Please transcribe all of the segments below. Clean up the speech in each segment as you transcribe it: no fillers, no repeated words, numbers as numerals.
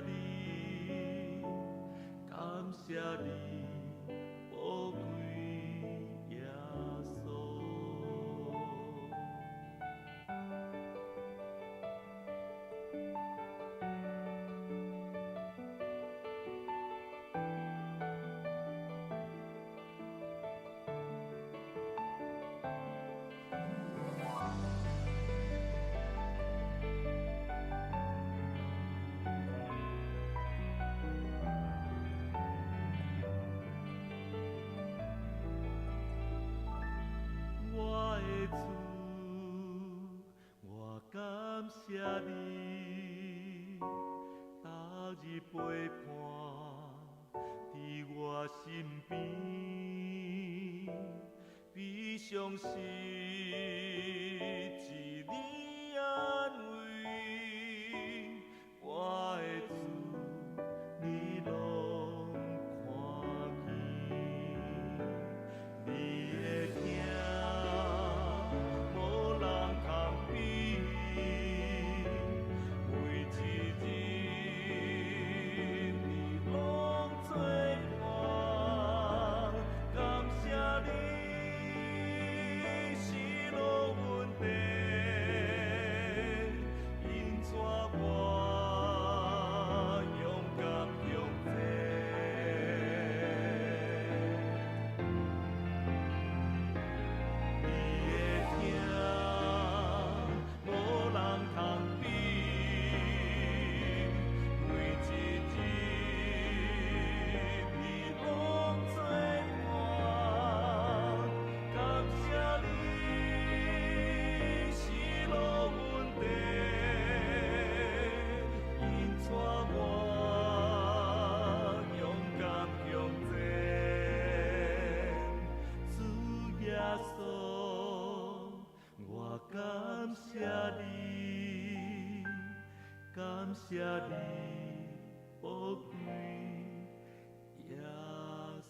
你，感谢你，宝贵耶稣。我的主，我感谢你，逐日陪伴伫我身边，比伤心一你安慰。我的主，你拢看见，你的疼无人通比，每一日你拢做伴，感谢你是路阮地，因怎我勇敢向前。无人通比，每一日你拢做伴，感谢你是路阮地，因怎我勇敢向前，主耶稣。我感谢你，感谢你，宝贵耶稣。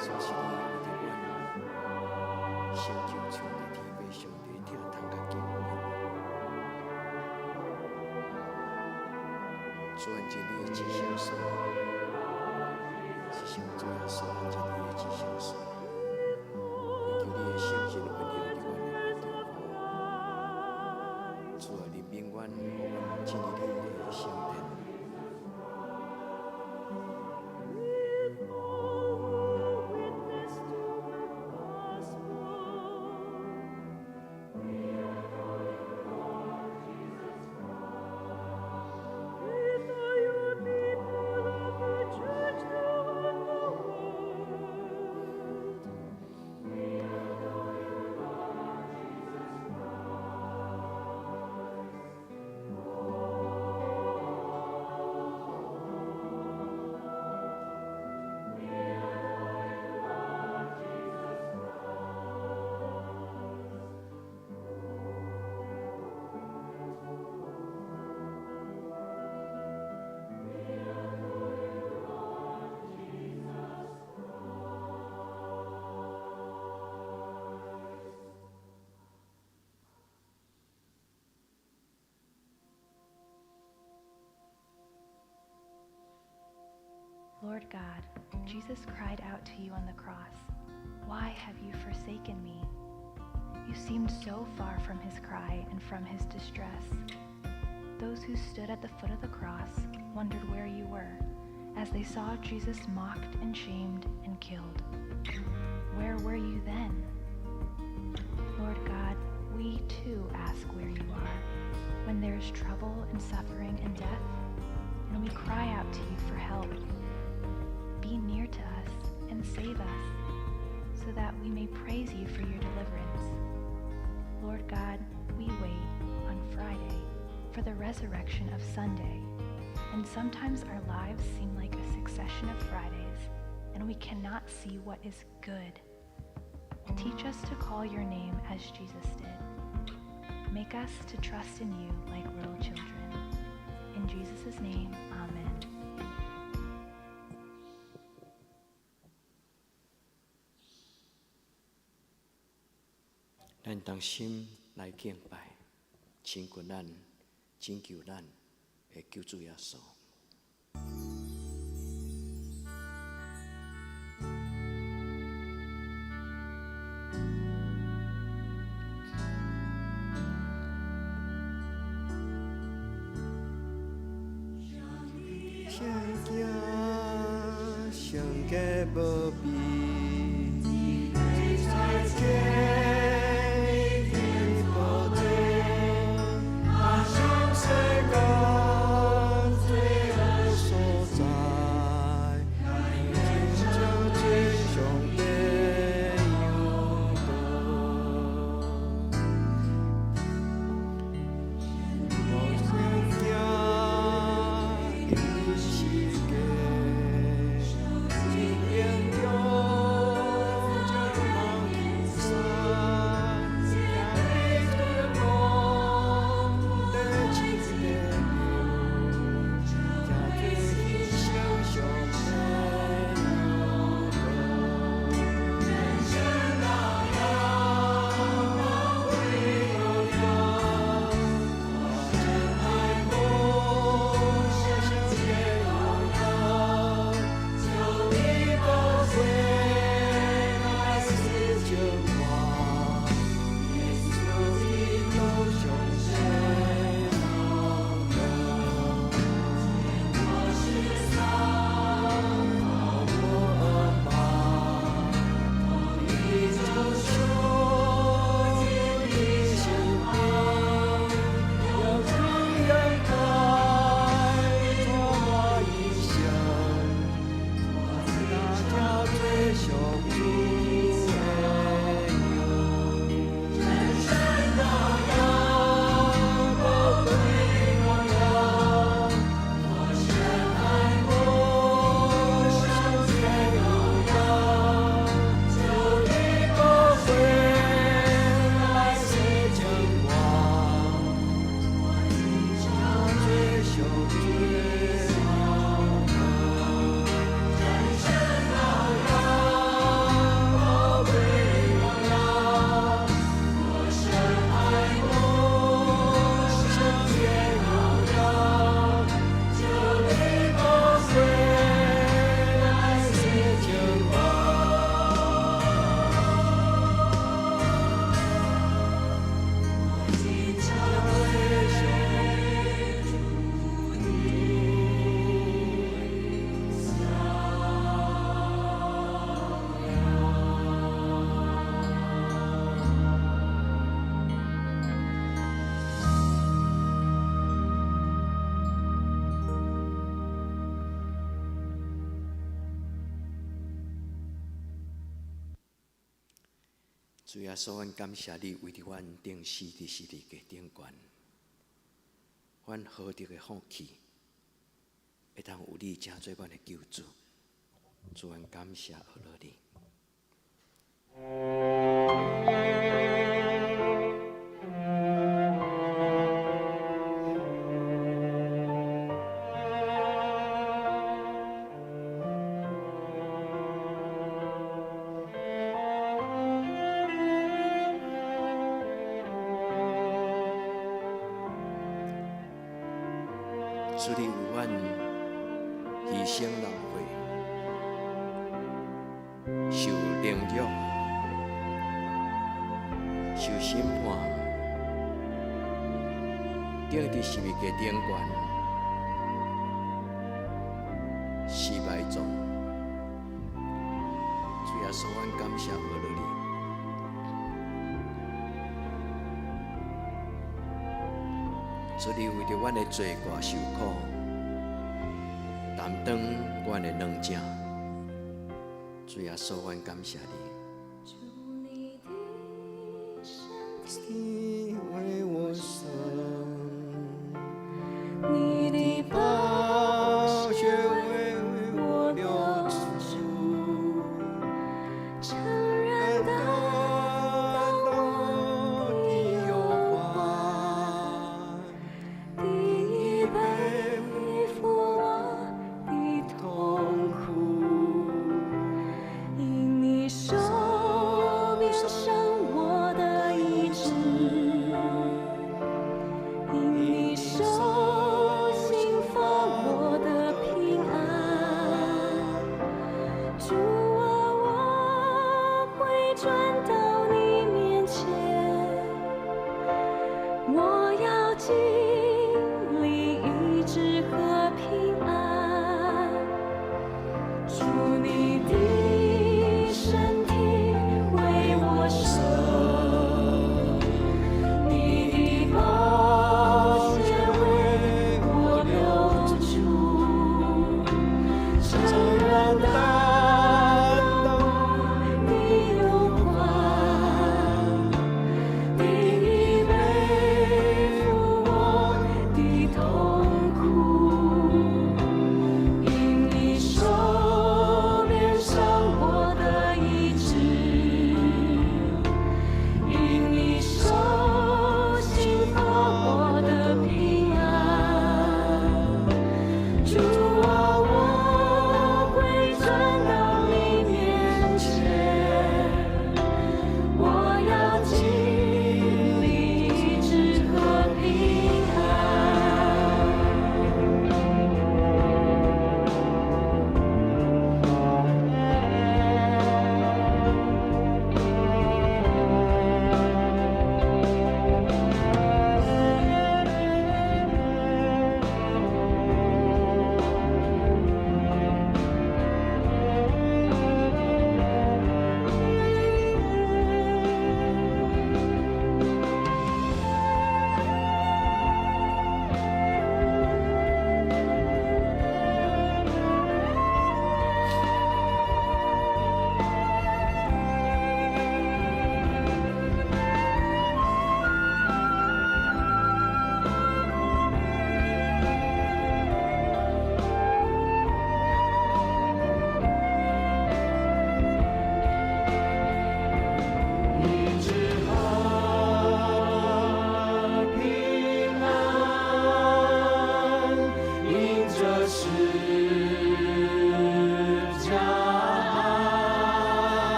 所是你为着阮成就创在天父上帝，替咱通较经验，钻进你的指向所，是上主要所按照你的指向所，愿求你的圣神温柔伫阮的心中，主啊，你永远互阮经历你的圣殿。Lord God, Jesus cried out to you on the cross, "Why have you forsaken me?" You seemed so far from his cry and from his distress. Those who stood at the foot of the cross wondered where you were, as they saw Jesus mocked and shamed and killed. Where were you then? Lord God, we too ask where you are, when there is trouble and suffering and death, and we cry out to you for help. Be near to us and save us, so that we may praise you for your deliverance. Lord God, we wait on Friday for the resurrection of Sunday, and sometimes our lives seem like a succession of Fridays, and we cannot see what is good. Teach us to call your name as Jesus did. Make us to trust in you like little children. In Jesus' name, amen. 咱当心来敬拜，亲近咱、拯救咱的救主耶稣。上行上加无比，在天。世界，真英雄。主耶稣，阮感谢你为着阮定死伫十字架顶悬，阮何德的放弃，会当有你成做阮的救主。主，阮感谢阿罗你。主，你为阮牺牲浪费，受凌辱，受审判，钉伫十字架顶悬，死埋葬。主耶稣，阮感谢阿罗你。主，你为着阮的罪过受苦，担当阮的软正。主耶稣，阮感谢你。你为我生，你的宝血为我流出，诚然感动我的忧患，你背负我的痛苦，因你受。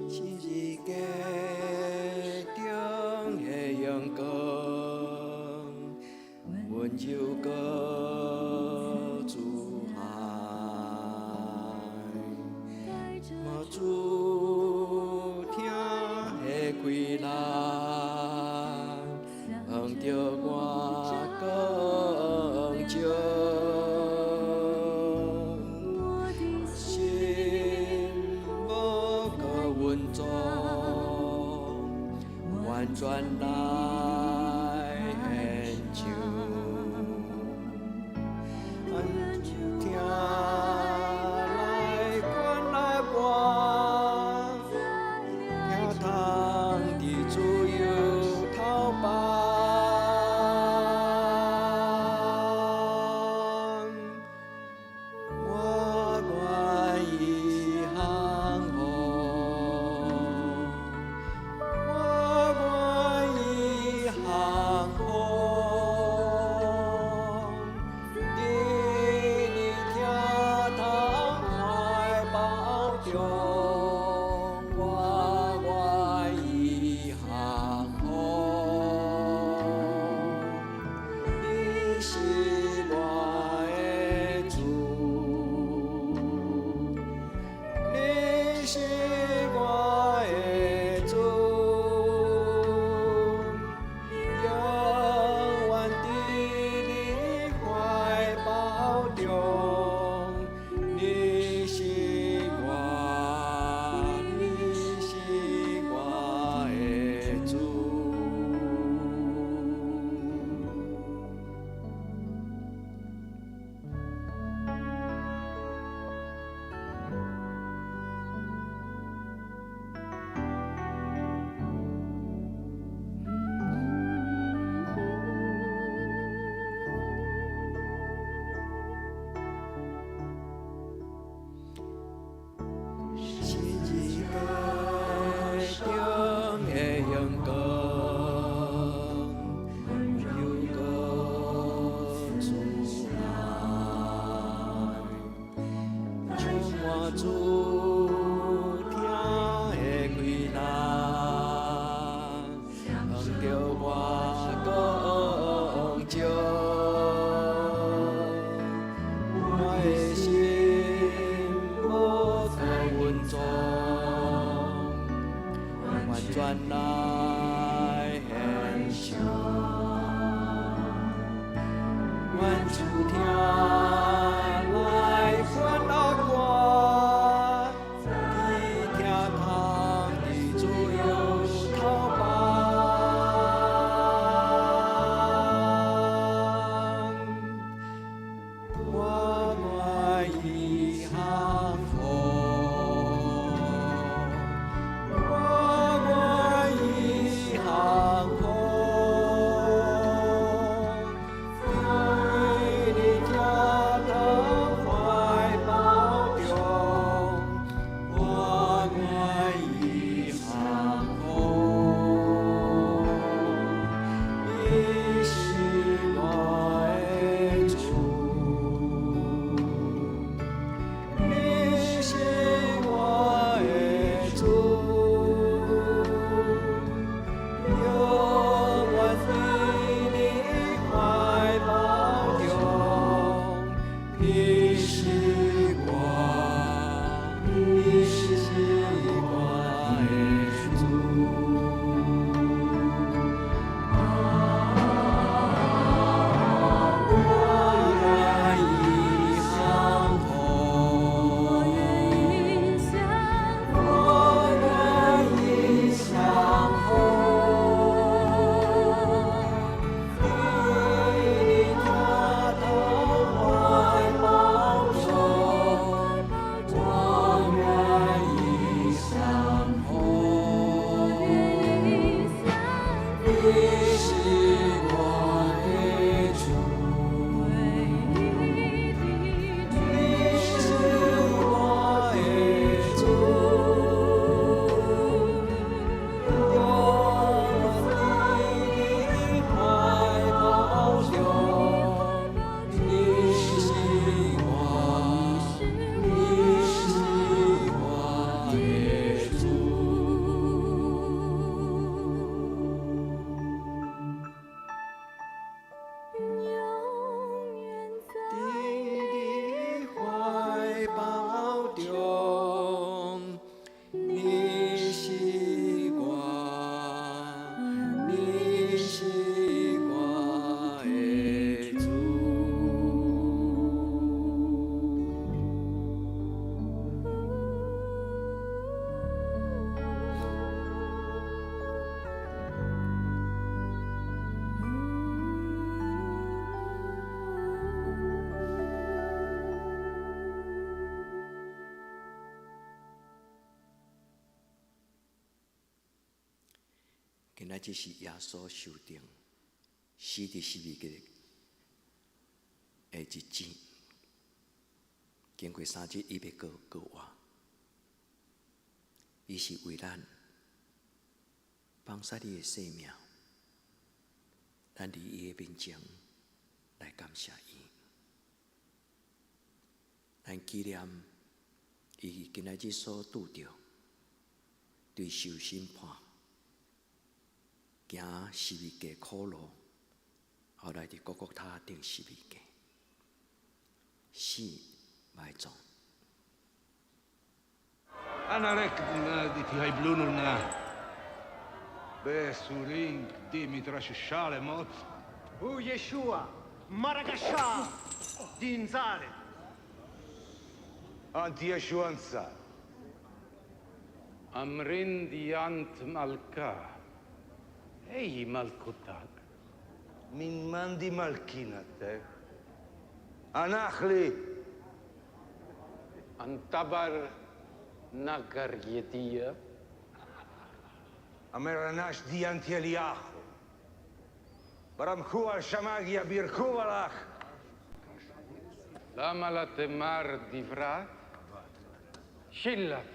新世界中的阳光，温柔搁自海，我主听的开来，望着我光照。心无搁温存，完全来献上。听来管来我，听通伫自由头班。我愿意降服，我愿意降服，你听通怀抱中，我愿意降服，你是我的主。你是我的主，永远伫你怀抱中。你是我，你是我的主。新世界中的阳光，温柔搁自海，充满主听的开来，望着我光照。我的心无搁温存，完全来献上。愿主听来管啊我，你听通伫自由头班。我愿意降服，我愿意降服，对你听仔日是耶稣受定死伫十字架的日子，经过3日，伊要过活，伊是为咱放下你的性命，咱伫伊的面前来感谢伊。咱纪念伊今仔日所拄着对受审判、行十字架苦路，后来伫各各他顶十字架死埋葬。أنا لك ناديتي هاي بلوننا بسورين ديمتراش الشالة موت هو يشوع مرقشا دين زارد أنت يشوع أنسى أمرين ديانت ملكا أي ملكوتك من مندي ملكينتك أنا أخلي أنتبر نقر يدية أمرناش ديانتي الياخو برمخوا الشماغية بيرخوا الأخ لما لا تمر ديفرات شلتك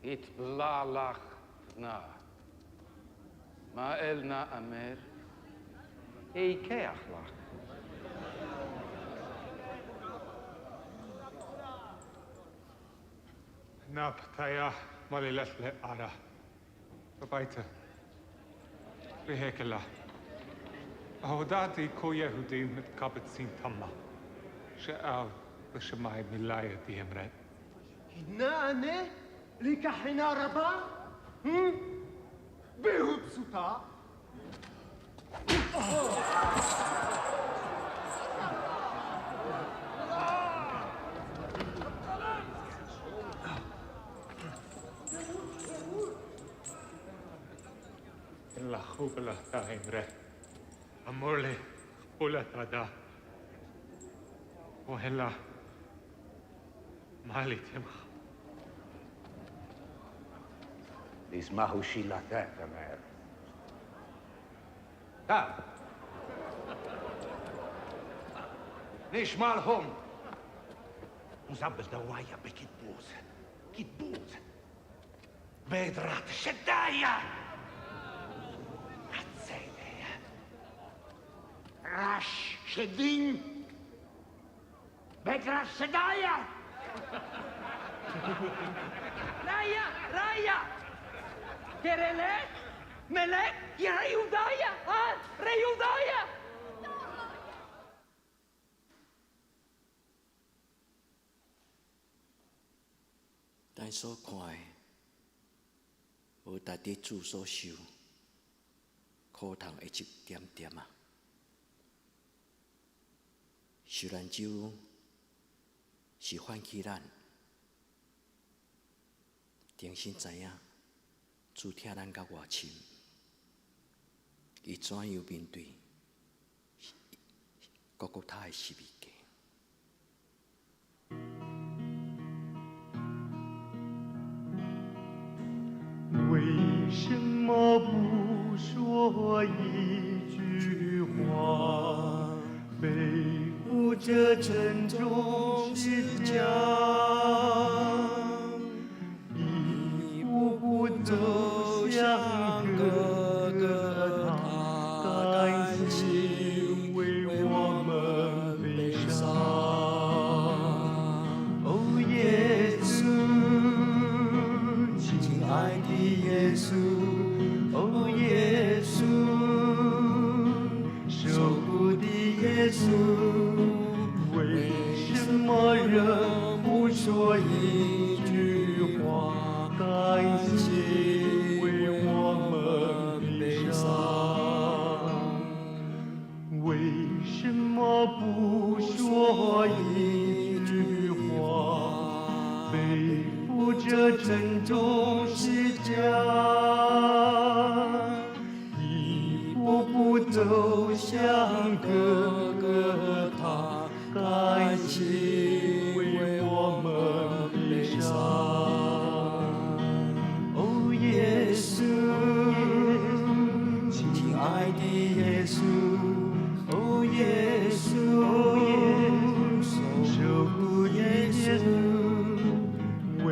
يتبلع لك نا ما إلنا أمر أي كي أخلاق نابتايا ماليلت لأرا ببايتا بهيك الله أهوداتي كو يهودي متكابتسين تما شاو بشماي ملاية دي همرات هنا أنا لك حنا ربا بيهو بسوطا إلا خوب الله تا همرات أمورلي خبولة تادا وهلا مالي تمخ اسمه شيلاتات أمر تعال ليش مالهم مزبل دوايا بكتبوز كتبوز بيدرات شدايا هتسيديا راش شدين بيدرات شدايا رايا كيرلك ملك يا ريودايا ريودايا 咱所看的，无值得主所受苦痛的一点点啊！受难酒是唤起咱重新知影主疼咱到偌深，伊怎样面对各各他的十字架。 为什么不说一句话，背负着沉重十字架，一步步走向哥哥他，甘心为我们悲伤。哦，耶稣。 亲爱的耶稣，哦耶稣，受苦的耶稣，为什么仍不说一句话，感谢为我们悲伤？为什么不说一句话，背负着沉重十字架，一步步走向哥哥他，甘心为我们悲伤。哦，耶稣。稣，哦耶稣，受苦耶稣，为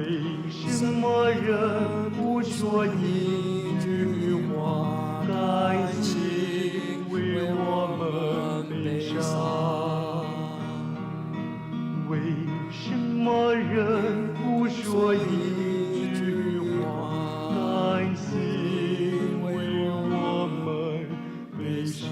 什么人不说一句话，感情为我们悲伤？为什么人不说一句话，感情为我们悲伤？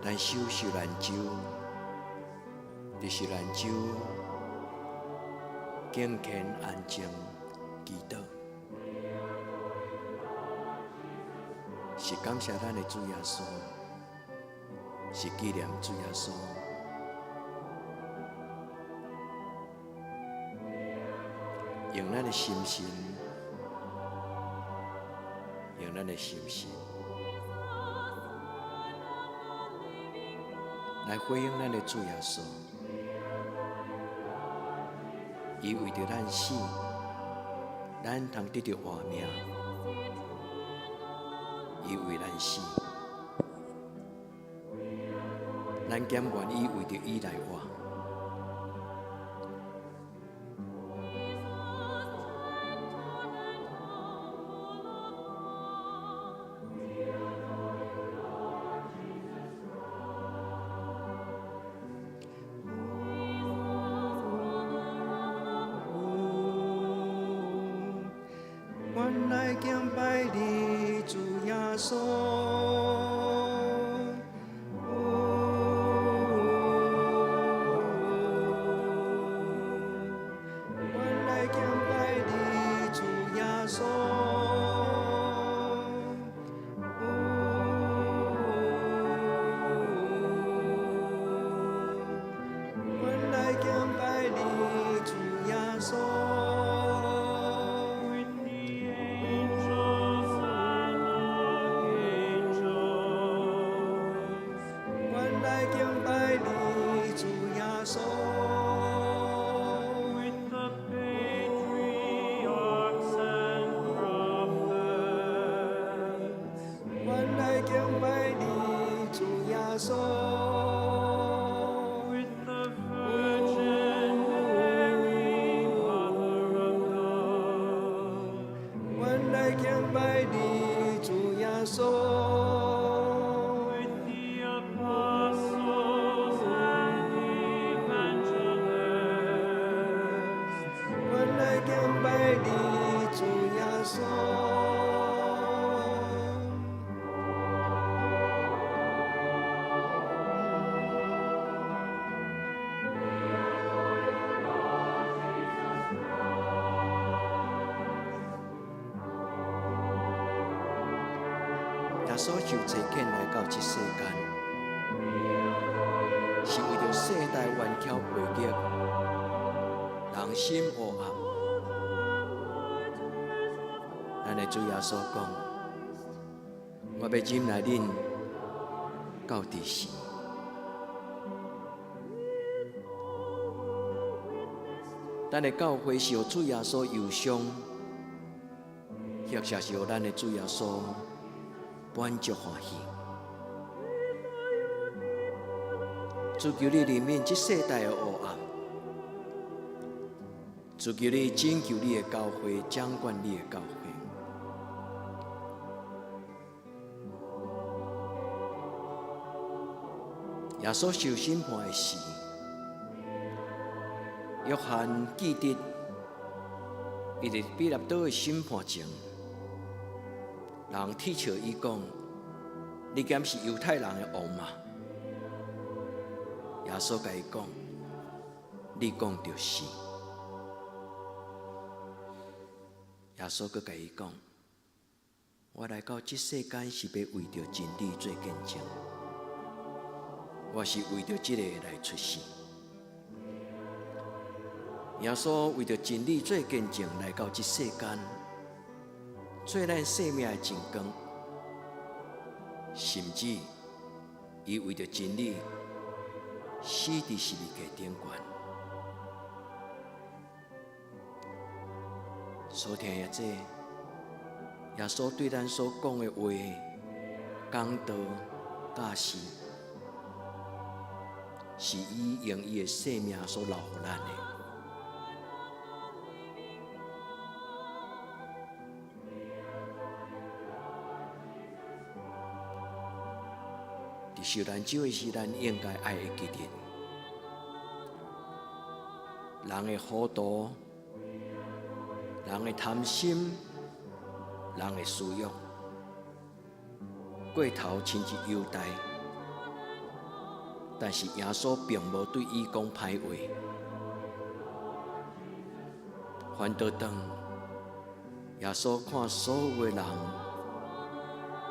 咱守受难周，伫受难周敬虔安静祈祷，是感谢咱的主耶稣，是纪念主耶稣。用咱的心神，用咱的心神。来回应咱的主耶稣，伊为着咱死，咱通得到活命；伊为咱死，咱甘愿意为着伊来活。原来敬拜你主耶稣。原来敬拜你主耶稣。原来敬拜你主耶稣。原来敬拜你主耶稣。With the patriarchs and prophets. 原来敬拜你主耶稣。With the Virgin Mary, Mother of God. 原来敬拜你主耶稣。原来敬拜你主耶稣。耶稣受罪拣来到这世间，是为着世代冤巧背逆，人心黑暗。咱的主耶稣讲：“我要忍耐恁到底时。”咱的教会是由主耶稣忧伤，或者是由咱的主耶稣满足欢喜。主求你怜悯这世代的黑暗，主求你拯救你的教会，掌管你的教会。耶稣受审判的时，约翰记得，伊伫彼拉多的审判前，人踢笑伊讲：“你敢是犹太人的王吗？”耶稣甲伊讲：“你讲就是。”耶稣阁甲伊讲：“我来到这世间是要为着真理做见证，我是为着这个来出世。耶稣为着真理做见证来到这世间，做咱生命的真光，甚至伊为着真理死伫十字架顶悬。所听的这，耶稣对咱所讲的话、讲道、教示，是伊用伊的生命所留予咱的。伫受难酒的是咱应该爱的基点。人的糊涂，人的贪心，人的私欲，过头亲像犹大，但是耶稣并无对伊讲歹话。反倒当耶稣看所有的人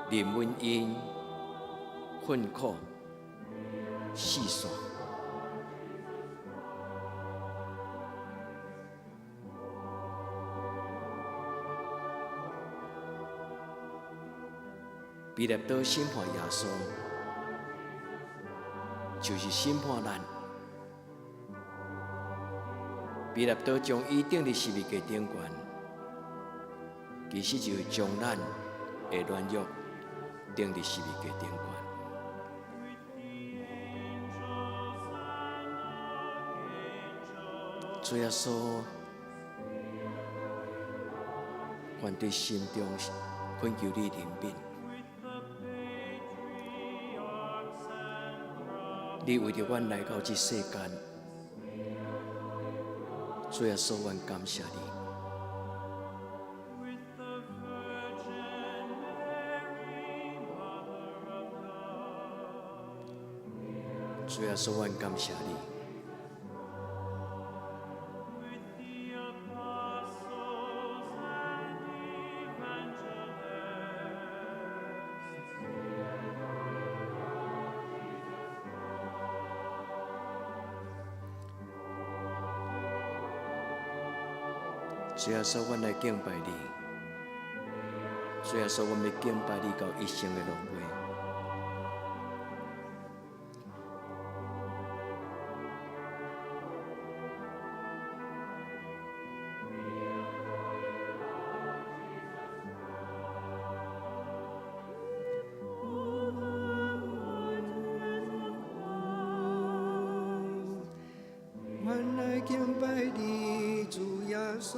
怜悯因困苦、四散，彼得多审判耶稣，就是审判咱。彼得多将伊钉伫十字架顶悬，其实就是将咱的软弱钉伫十字架顶悬。主耶稣，愿对心中恳求你怜悯。你为着阮来到这世间，主耶稣，愿感谢你。主耶稣，愿感谢你。主耶稣，阮来敬拜你。主耶稣，阮要敬拜你到一生的轮回。阮来敬拜你，主耶稣。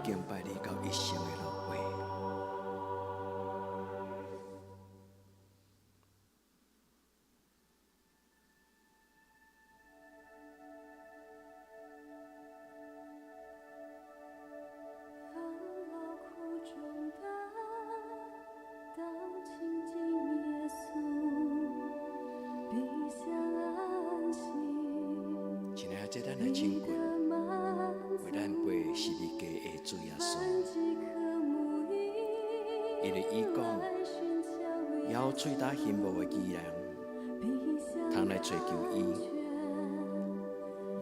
敬拜你到一生的轮回。今日这咱来亲近，为咱背十字架的主耶稣，因为伊讲，咬嘴打羡慕的义人，通来追求伊，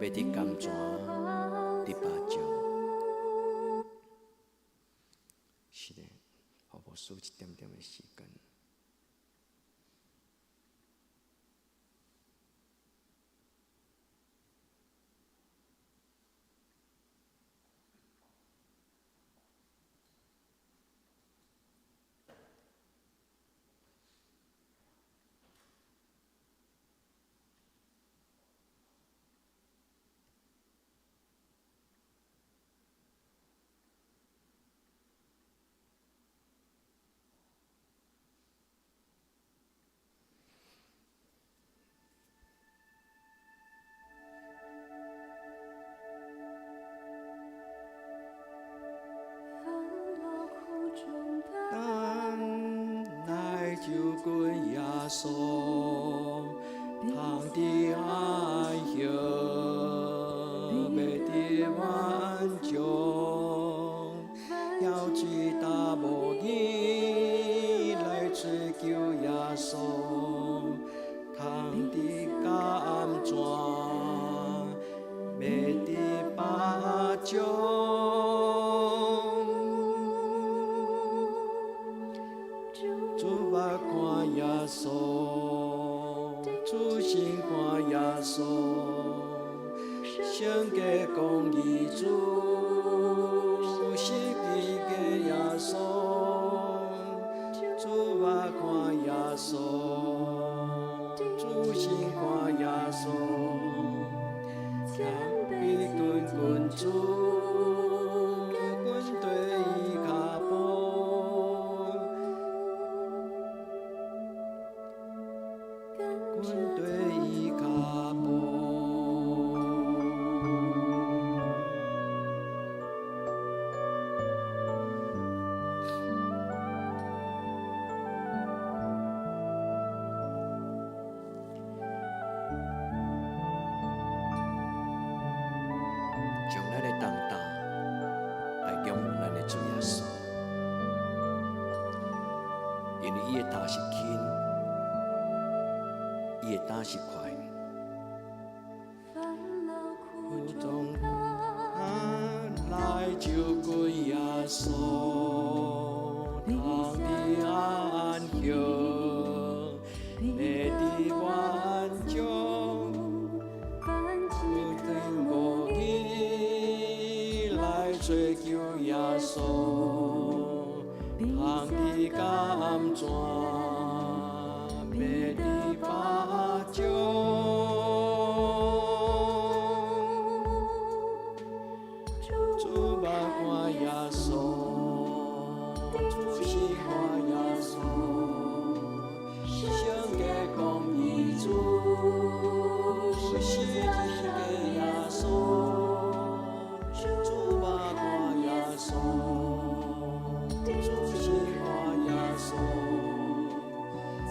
要伫甘泉伫巴掌。是的，好无输一点点的时间。君耶稣，汤的爱惜，美的万众，要去大无义来追求耶稣，汤的感转，美的巴种。主目看耶稣，主心看耶稣，圣洁公义主，是基的耶稣。主目看耶稣，主心看耶稣，天比君君主，君对伊脚步。军队伊脚步，将咱的重担来仰望咱的主耶稣，因为伊的担是轻。伊的担是快，苦中来就君耶稣，汤的安息，美的万众，不听无义来追求耶稣，汤的感转，美的巴种。主目看耶稣，主心看耶稣，圣洁公义主，是基的耶稣。主目看耶稣，主心看耶稣，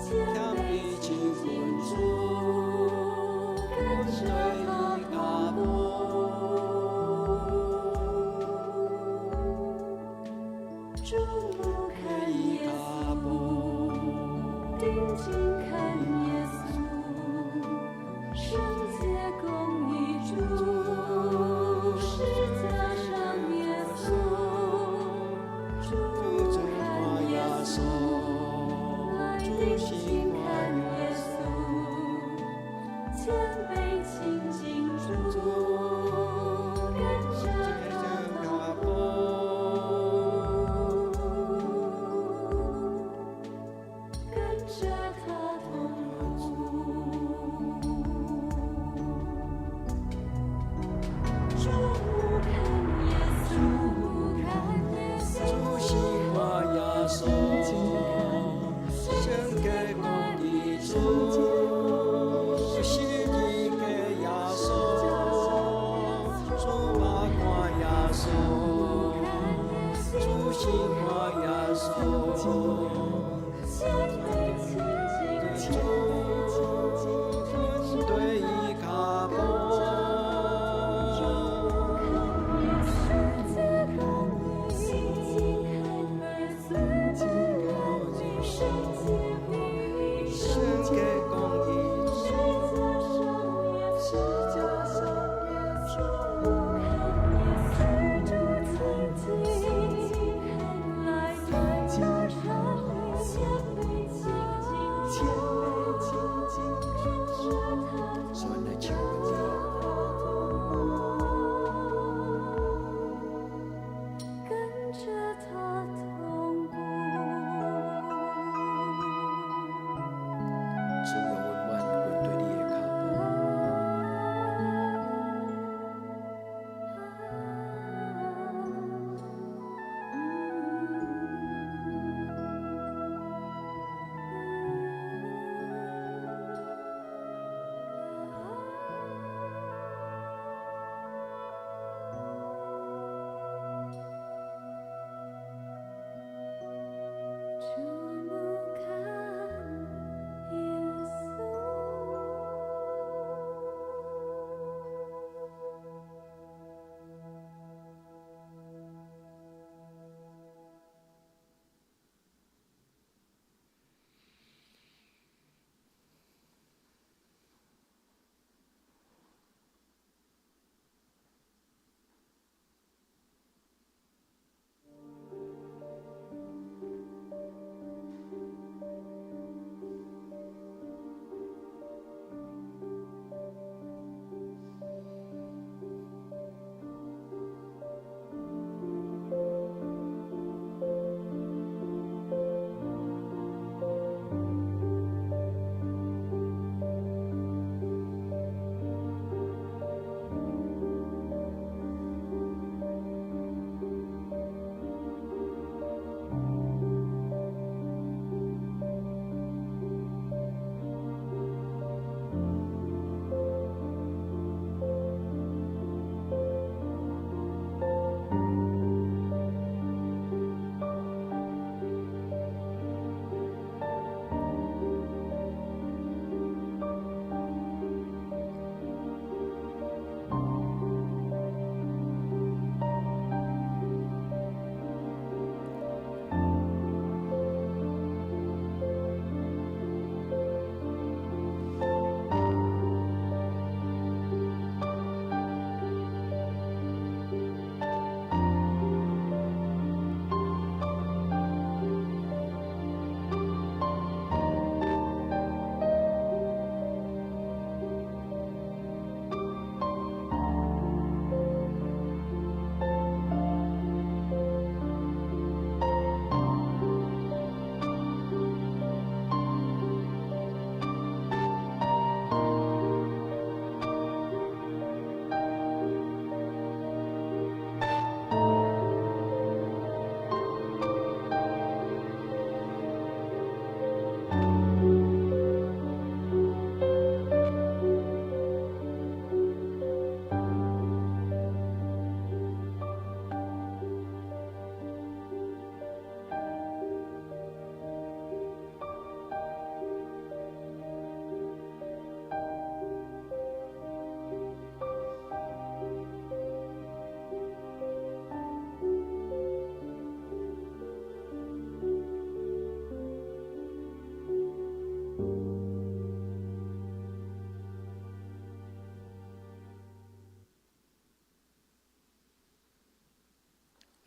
天比真君主。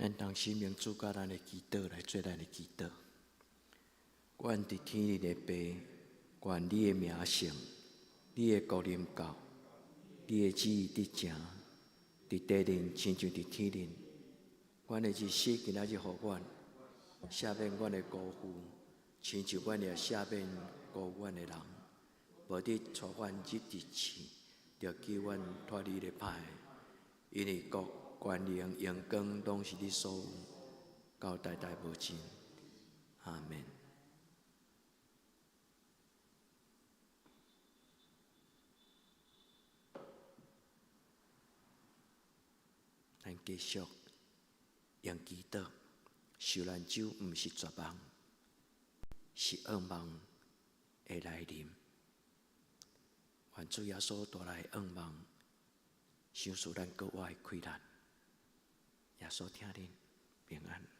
咱当生命主教咱的祈祷来做咱的祈祷。阮伫天里的爸，愿你的名圣，你的国临到，你的旨意伫成，伫地人亲像伫天人。阮的日时今仔日互阮，赦免阮的辜负，亲像阮也赦免辜负阮的人。无你带阮入地狱，着救阮脱离咧歹，因为国、权能、荣光拢是你所有，到代代无尽。阿门。咱继续用祈祷，受难酒毋是绝望，是噩梦的来临。愿主耶稣带来噩梦，享受咱国外的困难。耶稣听恁平安。